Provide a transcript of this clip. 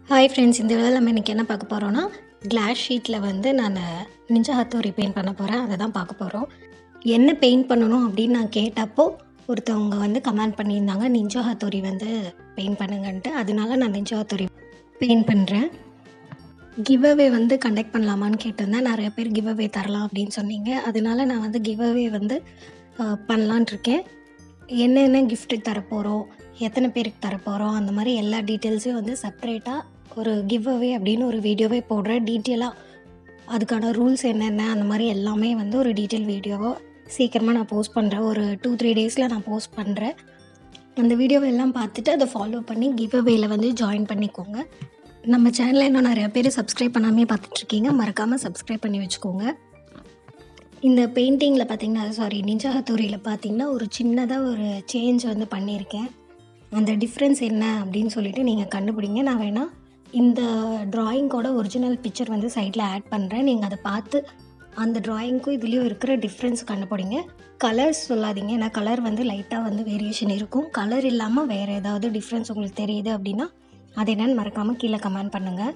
Hi friends, இந்த வீடியோவில் நம்ம இன்றைக்கி என்ன பார்க்க போகிறோன்னா, கிளாஸ் ஷீட்டில் வந்து நான் நிஞ்சா ஹத்தோரி பெயிண்ட் பண்ண போகிறேன். அதை தான் பார்க்க போகிறோம். என்ன பெயிண்ட் பண்ணணும் அப்படின்னு நான் கேட்டப்போ ஒருத்தவங்க வந்து கமெண்ட் பண்ணியிருந்தாங்க, நிஞ்சா ஹத்தோரி வந்து பெயிண்ட் பண்ணுங்கன்ட்டு. அதனால நான் நிஞ்சா ஹத்தோரி பெயிண்ட் பண்ணுறேன். கிவ் அவே வந்து கண்டக்ட் பண்ணலாமான்னு கேட்டிருந்தேன். நிறைய பேர் கிவ் அவே தரலாம் அப்படின்னு சொன்னீங்க. அதனால நான் வந்து கிவ் அவே வந்து பண்ணலான் இருக்கேன். என்னென்ன கிஃப்ட்டு தரப்போகிறோம், எத்தனை பேருக்கு தரப்போகிறோம், அந்த மாதிரி எல்லா டீட்டெயில்ஸையும் வந்து செப்ரேட்டாக ஒரு கிவ் அவே அப்படின்னு ஒரு வீடியோவே போடுறேன். டீட்டெயிலாக அதுக்கான ரூல்ஸ் என்னென்ன அந்த மாதிரி எல்லாமே வந்து ஒரு டீட்டெயில் வீடியோவோ சீக்கிரமாக நான் போஸ்ட் பண்ணுறேன். ஒரு 2-3 டேஸில் நான் போஸ்ட் பண்ணுறேன். அந்த வீடியோவை எல்லாம் பார்த்துட்டு அதை ஃபாலோ பண்ணி கிவ் அவேயில் வந்து ஜாயின் பண்ணிக்கோங்க. நம்ம சேனலில் இன்னும் நிறையா பேர் சப்ஸ்கிரைப் பண்ணாமே பார்த்துட்ருக்கீங்க. மறக்காமல் சப்ஸ்கிரைப் பண்ணி வச்சுக்கோங்க. இந்த பெயிண்டிங்கில் பார்த்திங்கன்னா நிஞ்சா ஹத்தோரியில் பார்த்திங்கன்னா ஒரு சின்னதாக ஒரு சேஞ்ச் வந்து பண்ணியிருக்கேன். அந்த டிஃப்ரென்ஸ் என்ன அப்படின்னு சொல்லிட்டு நீங்கள் கண்டுபிடிங்க. நான் வேணால் இந்த ட்ராயிங்கோட ஒரிஜினல் பிக்சர் வந்து சைடில் ஆட் பண்ணுறேன். நீங்கள் அதை பார்த்து அந்த ட்ராயிங்க்கும் இதுலேயும் இருக்கிற டிஃப்ரென்ஸ் கண்டுபிடிங்க. கலர்ஸ் சொல்லாதீங்க, ஏன்னா கலர் வந்து லைட்டாக வந்து வேரியேஷன் இருக்கும். கலர் இல்லாமல் வேறு ஏதாவது டிஃப்ரென்ஸ் உங்களுக்கு தெரியுது அப்படின்னா அது என்னென்னு மறக்காமல் கீழே கமெண்ட் பண்ணுங்கள்.